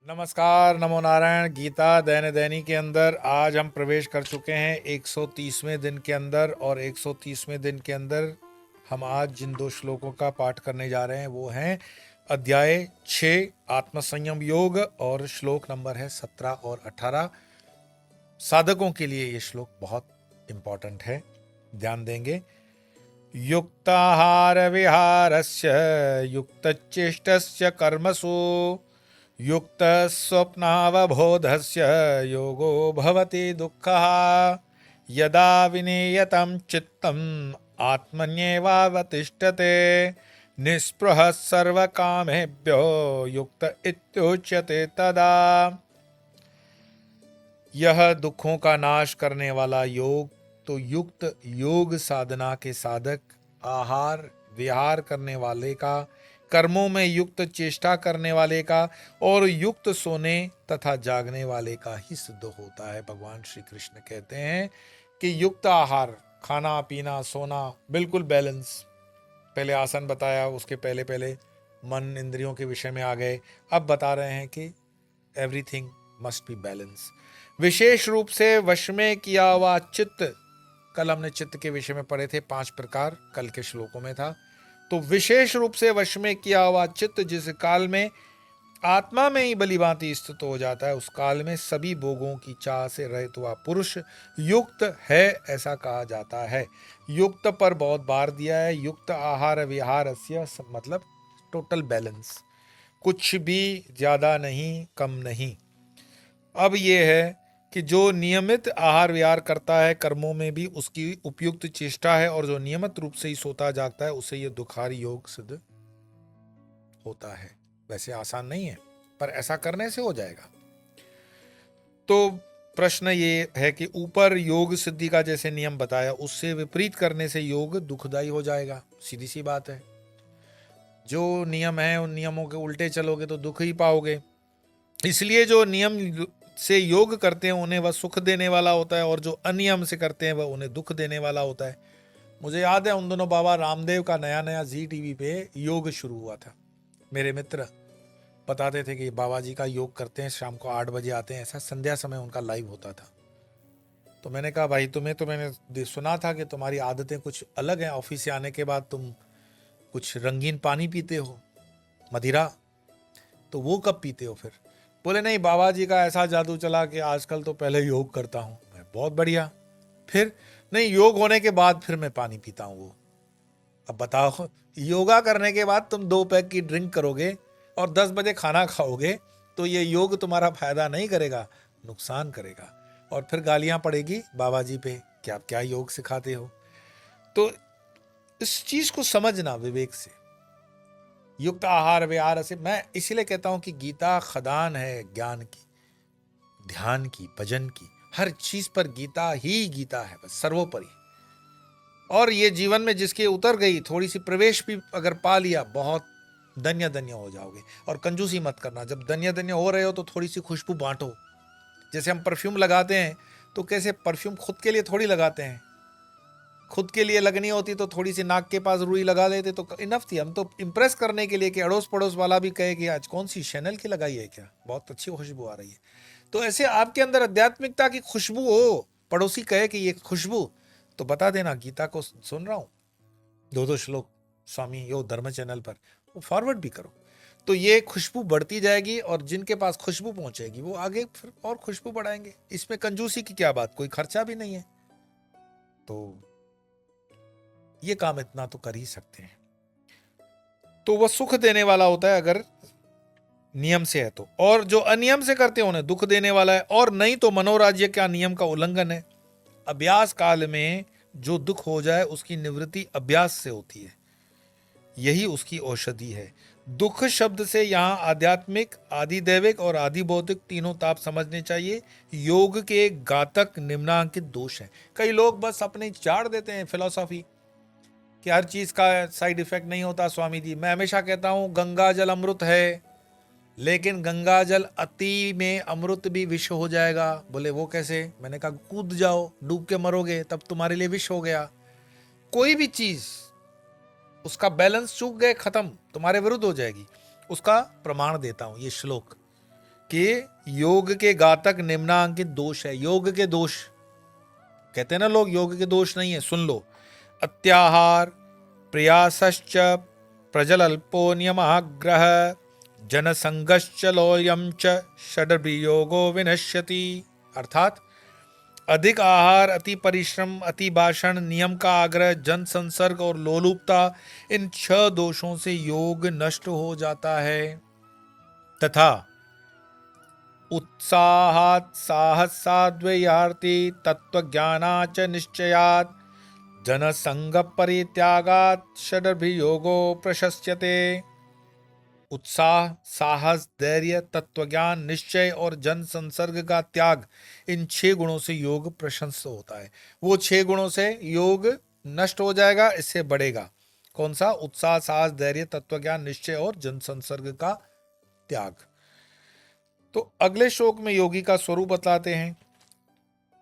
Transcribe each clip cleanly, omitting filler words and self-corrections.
नमस्कार, नमो नारायण। गीता दैन्य दैनी के अंदर आज हम प्रवेश कर चुके हैं 130वें दिन के अंदर। और 130वें दिन के अंदर हम आज जिन दो श्लोकों का पाठ करने जा रहे हैं वो हैं अध्याय 6 आत्मसंयम योग और श्लोक नंबर है 17 और 18। साधकों के लिए ये श्लोक बहुत इंपॉर्टेंट है, ध्यान देंगे। युक्ताहार विहारस्य युक्तचेष्टस्य कर्मसु युक्त स्वप्नावबोधस्य योगो भवति दुःखः यदा विनीयतं चित्तम् आत्मन्येवावतिष्ठते निःस्पृहः सर्वकामेभ्यो युक्त इत्युच्यते तदा। यह दुखों का नाश करने वाला योग तो युक्त योग साधना के साधक, आहार विहार करने वाले का, कर्मों में युक्त चेष्टा करने वाले का और युक्त सोने तथा जागने वाले का ही सिद्ध होता है। भगवान श्री कृष्ण कहते हैं कि युक्त आहार, खाना पीना सोना बिल्कुल बैलेंस। पहले आसन बताया, उसके पहले पहले मन इंद्रियों के विषय में आ गए। अब बता रहे हैं कि एवरीथिंग मस्ट बी बैलेंस। विशेष रूप से वश में किया हुआ चित्त, कल हमने चित्त के विषय में पढ़े थे 5 प्रकार, कल के श्लोकों में था। तो विशेष रूप से वश में किया हुआ चित्त जिस काल में आत्मा में ही भलीभांति स्थित हो जाता है, उस काल में सभी भोगों की चाह से रहित हुआ पुरुष युक्त है, ऐसा कहा जाता है। युक्त पर बहुत बार दिया है। युक्त आहार विहारस्य मतलब टोटल बैलेंस, कुछ भी ज्यादा नहीं कम नहीं। अब ये है कि जो नियमित आहार विहार करता है, कर्मों में भी उसकी उपयुक्त चेष्टा है, और जो नियमित रूप से ही सोता जागता है उसे ये दुखारी योग सिद्ध होता है। वैसे आसान नहीं है, पर ऐसा करने से हो जाएगा। तो प्रश्न ये है कि ऊपर योग सिद्धि का जैसे नियम बताया, उससे विपरीत करने से योग दुखदाई हो जाएगा। सीधी सी बात है। जो नियम है उन नियमों के उल्टे चलोगे तो दुख ही पाओगे। इसलिए जो नियम से योग करते हैं उन्हें वह सुख देने वाला होता है, और जो अनियम से करते हैं वह उन्हें दुख देने वाला होता है। मुझे याद है उन दोनों बाबा रामदेव का नया नया जी टीवी पे योग शुरू हुआ था। मेरे मित्र बताते थे कि बाबा जी का योग करते हैं, शाम को 8 बजे आते हैं, ऐसा संध्या समय उनका लाइव होता था। तो मैंने कहा भाई, तुम्हें तो मैंने सुना था कि तुम्हारी आदतें कुछ अलग हैं, ऑफिस से आने के बाद तुम कुछ रंगीन पानी पीते हो, मदिरा, तो वो कब पीते हो फिर? बोले नहीं, बाबा जी का ऐसा जादू चला कि आजकल तो पहले योग करता हूँ मैं। बहुत बढ़िया। फिर नहीं, योग होने के बाद फिर मैं पानी पीता हूँ वो। अब बताओ, योगा करने के बाद तुम 2 पैक की ड्रिंक करोगे और 10 बजे खाना खाओगे तो ये योग तुम्हारा फायदा नहीं करेगा, नुकसान करेगा। और फिर गालियां पड़ेगी बाबा जी पे कि आप क्या योग सिखाते हो। तो इस चीज को समझना विवेक से। युक्त आहार विहार से, मैं इसीलिए कहता हूं कि गीता खदान है ज्ञान की, ध्यान की, भजन की, हर चीज पर गीता ही गीता है, बस सर्वोपरि। और ये जीवन में जिसके उतर गई, थोड़ी सी प्रवेश भी अगर पा लिया, बहुत धन्य धन्य हो जाओगे। और कंजूसी मत करना, जब धन्य धन्य हो रहे हो तो थोड़ी सी खुशबू बांटो। जैसे हम परफ्यूम लगाते हैं तो कैसे परफ्यूम खुद के लिए थोड़ी लगाते हैं, खुद के लिए लगनी होती तो थोड़ी सी नाक के पास रुई लगा लेते तो इनफ थी। हम तो इम्प्रेस करने के लिए कि अड़ोस पड़ोस वाला भी कहे कि आज कौन सी शैनल की लगाई है, क्या बहुत अच्छी खुशबू आ रही है। तो ऐसे आपके अंदर आध्यात्मिकता की खुशबू हो, पड़ोसी कहे कि ये खुशबू, तो बता देना गीता को सुन रहा हूं, 2 श्लोक स्वामी योग धर्म चैनल पर, वो फॉरवर्ड भी करो। तो ये खुशबू बढ़ती जाएगी, और जिनके पास खुशबू पहुंचेगी वो आगे फिर और खुशबू बढ़ाएंगे। इसमें कंजूसी की क्या बात, कोई खर्चा भी नहीं है। तो ये काम इतना तो कर ही सकते हैं। तो वह सुख देने वाला होता है अगर नियम से है तो, और जो अनियम से करते हैं उन्हें दुख देने वाला है। और नहीं तो मनोराज्य का नियम का उल्लंघन है। अभ्यास काल में जो दुख हो जाए उसकी निवृत्ति अभ्यास से होती है, यही उसकी औषधि है। दुख शब्द से यहाँ आध्यात्मिक, आदिदैविक और आदिभौतिक तीनों ताप समझने चाहिए। योग के घातक निम्नांकित दोष हैं। कई लोग बस अपने चाड़ देते हैं फिलॉसफी कि हर चीज का साइड इफेक्ट नहीं होता। स्वामी जी, मैं हमेशा कहता हूं गंगा जल अमृत है, लेकिन गंगा जल अति में अमृत भी विष हो जाएगा। बोले वो कैसे? मैंने कहा कूद जाओ, डूब के मरोगे, तब तुम्हारे लिए विष हो गया। कोई भी चीज उसका बैलेंस चूक गए, खत्म, तुम्हारे विरुद्ध हो जाएगी। उसका प्रमाण देता हूं ये श्लोक कि योग के घातक निम्नांकित दोष है। योग के दोष कहते हैं ना लोग, योग के दोष नहीं है, सुन लो। अत्याहार, प्रयासश्च, प्रजलल्पो नियमाग्रह, जनसंगश्च लोयम च षड्भियोगो विनश्यति। अर्थात अधिक आहार, अति परिश्रम, अति भाषण, नियम का आग्रह, जन संसर्ग और लोलुपता, इन 6 दोषों से योग नष्ट हो जाता है। तथा उत्साहात् साहसाद्वैयार्ति तत्वज्ञानाच निश्चयात् जनसंग परित्यागात् षडभियोगो प्रशस्यते। उत्साह, साहस, धैर्य, तत्वज्ञान, निश्चय और जन संसर्ग का त्याग, इन 6 गुणों से योग प्रशंस होता है। वो 6 गुणों से योग नष्ट हो जाएगा, इससे बढ़ेगा। कौन सा? उत्साह, साहस, धैर्य, तत्वज्ञान, निश्चय और जन संसर्ग का त्याग। तो अगले श्लोक में योगी का स्वरूप बतलाते हैं।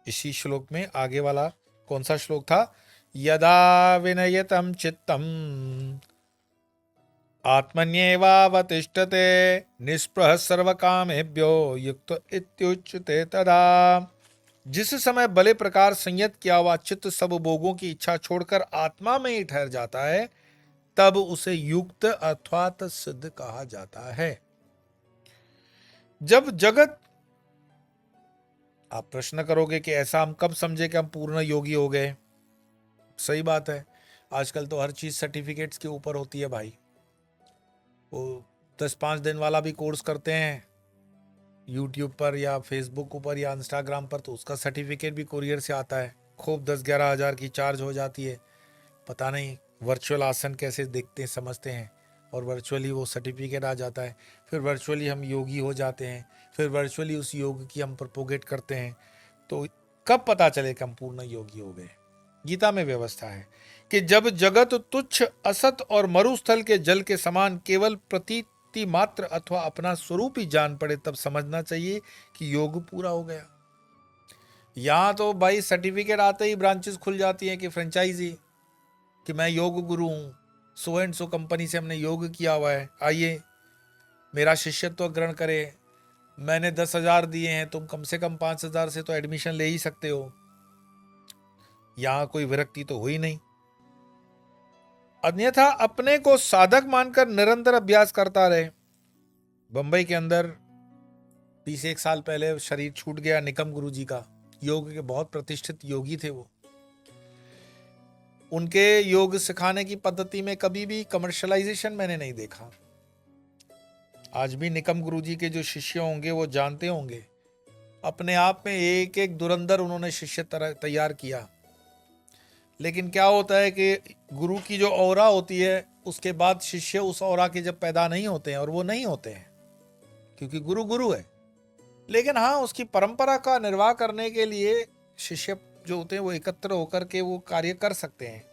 इसी श्लोक में आगे वाला कौन सा श्लोक था? यदा विनयतम चित्तम आत्मन्येवावतिष्ठते निस्पृह सर्वकामेभ्यो युक्त इत्युच्यते तदा। जिस समय भले प्रकार संयत किया हुआ चित्त सब भोगों की इच्छा छोड़कर आत्मा में ही ठहर जाता है, तब उसे युक्त अथवा सिद्ध कहा जाता है। जब जगत, आप प्रश्न करोगे कि ऐसा हम कब समझे कि हम पूर्ण योगी हो गए? सही बात है, आजकल तो हर चीज सर्टिफिकेट्स के ऊपर होती है भाई। वो 10-5 दिन वाला भी कोर्स करते हैं यूट्यूब पर या फेसबुक पर या इंस्टाग्राम पर, तो उसका सर्टिफिकेट भी कुरियर से आता है। खूब 10-11 हज़ार की चार्ज हो जाती है। पता नहीं वर्चुअल आसन कैसे देखते हैं, समझते हैं, और वर्चुअली वो सर्टिफिकेट आ जाता है। फिर वर्चुअली हम योगी हो जाते हैं, फिर वर्चुअली उस योग की हम प्रोपोगेट करते हैं। तो कब पता चले कि हम पूर्ण योगी हो गए? गीता में व्यवस्था है कि जब जगत तुच्छ, असत और मरुस्थल के जल के समान केवल प्रतीति मात्र अथवा अपना स्वरूप ही जान पड़े, तब समझना चाहिए कि योग पूरा हो गया। यहां तो भाई सर्टिफिकेट आते ही ब्रांचेस खुल जाती हैं कि फ्रेंचाइजी, कि मैं योग गुरु हूं, सो एंड सो कंपनी से हमने योग किया हुआ है, आइए मेरा शिष्यत्व ग्रहण करें, मैंने 10,000 दिए हैं, तुम कम से कम 5,000 से तो एडमिशन ले ही सकते हो। यहां कोई विरक्ति तो हुई नहीं। अन्यथा अपने को साधक मानकर निरंतर अभ्यास करता रहे। बंबई के अंदर 20-1 साल पहले शरीर छूट गया निकम गुरु जी का। योग के बहुत प्रतिष्ठित योगी थे वो। उनके योग सिखाने की पद्धति में कभी भी कमर्शलाइजेशन मैंने नहीं देखा। आज भी निकम गुरु जी के जो शिष्य होंगे वो जानते होंगे, अपने आप में एक एक धुरंधर उन्होंने शिष्य तैयार किया। लेकिन क्या होता है कि गुरु की जो औरा होती है, उसके बाद शिष्य उस औरा के जब पैदा नहीं होते हैं, और वो नहीं होते हैं क्योंकि गुरु गुरु है, लेकिन हाँ उसकी परंपरा का निर्वाह करने के लिए शिष्य जो होते हैं वो एकत्र होकर के वो कार्य कर सकते हैं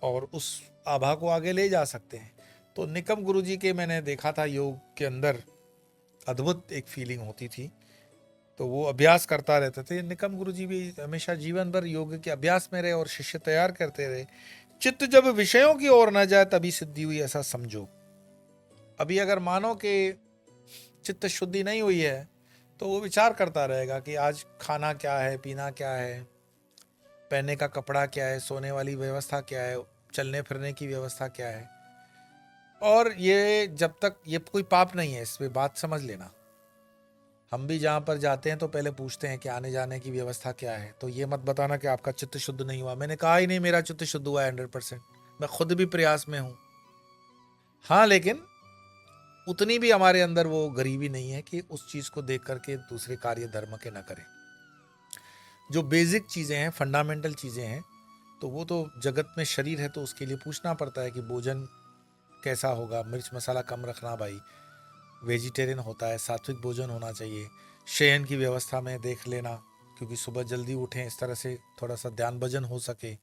और उस आभा को आगे ले जा सकते हैं। तो निकम गुरु जी के मैंने देखा था, योग के अंदर अद्भुत एक फीलिंग होती थी, तो वो अभ्यास करता रहते थे। निकम गुरु जी भी हमेशा जीवन भर योग के अभ्यास में रहे और शिष्य तैयार करते रहे। चित्त जब विषयों की ओर न जाए तभी सिद्धि हुई, ऐसा समझो। अभी अगर मानो कि चित्त शुद्धि नहीं हुई है तो वो विचार करता रहेगा कि आज खाना क्या है, पीना क्या है, पहनने का कपड़ा क्या है, सोने वाली व्यवस्था क्या है, चलने फिरने की व्यवस्था क्या है। और ये जब तक, ये कोई पाप नहीं है, इसमें बात समझ लेना। हम भी जहाँ पर जाते हैं तो पहले पूछते हैं कि आने जाने की व्यवस्था क्या है। तो ये मत बताना कि आपका चित्त शुद्ध नहीं हुआ। मैंने कहा ही नहीं मेरा चित्त शुद्ध हुआ है 100%। मैं खुद भी प्रयास में हूँ। हाँ, लेकिन उतनी भी हमारे अंदर वो गरीबी नहीं है कि उस चीज़ को देख करके दूसरे कार्य धर्म के न करें। जो बेसिक चीज़ें हैं, फंडामेंटल चीज़ें हैं, तो वो तो जगत में शरीर है तो उसके लिए पूछना पड़ता है कि भोजन कैसा होगा, मिर्च मसाला कम रखना भाई, वेजिटेरियन होता है, सात्विक भोजन होना चाहिए। शयन की व्यवस्था में देख लेना, क्योंकि सुबह जल्दी उठें, इस तरह से थोड़ा सा ध्यान भजन हो सके।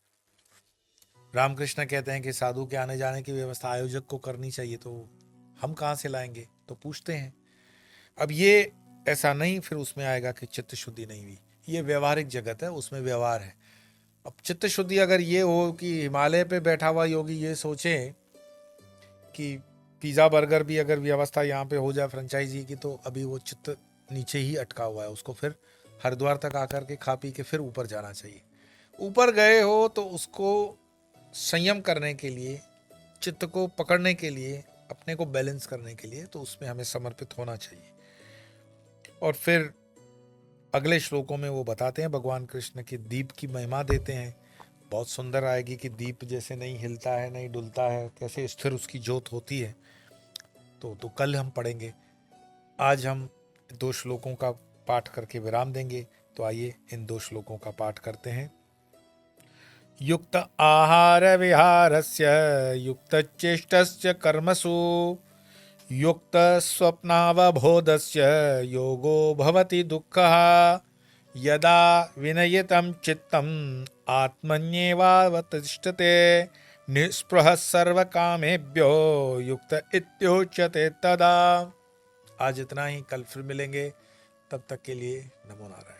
रामकृष्ण कहते हैं कि साधु के आने जाने की व्यवस्था आयोजक को करनी चाहिए, तो हम कहाँ से लाएंगे? तो पूछते हैं। अब ये ऐसा नहीं फिर उसमें आएगा कि चित्त शुद्धि नहीं हुई। ये व्यवहारिक जगत है, उसमें व्यवहार है। अब चित्त शुद्धि अगर ये हो कि हिमालय पे बैठा हुआ योगी ये सोचे कि पिज़्ज़ा बर्गर भी अगर व्यवस्था यहाँ पे हो जाए फ्रेंचाइजी की, तो अभी वो चित्त नीचे ही अटका हुआ है, उसको फिर हरिद्वार तक आकर के खा पी के फिर ऊपर जाना चाहिए। ऊपर गए हो तो उसको संयम करने के लिए, चित्त को पकड़ने के लिए, अपने को बैलेंस करने के लिए, तो उसमें हमें समर्पित होना चाहिए। और फिर अगले श्लोकों में वो बताते हैं, भगवान कृष्ण की दीप की महिमा देते हैं, बहुत सुंदर आएगी कि दीप जैसे नहीं हिलता है नहीं डुलता है, कैसे स्थिर उसकी ज्योत होती है। तो कल हम पढ़ेंगे। आज हम 2 श्लोकों का पाठ करके विराम देंगे। तो आइए इन 2 श्लोकों का पाठ करते हैं। युक्त आहार विहारस्य युक्त चेष्टस्य कर्मसु युक्त स्वप्नावबोधस्य योगो भवति दुःखः यदा विनयितं चित्तम् आत्मन्येवावतिष्ठते निःस्पृहः सर्वकामेभ्यो युक्त इत्युच्यते तदा। आज इतना ही, कल फिर मिलेंगे। तब तक के लिए नमो नारायण।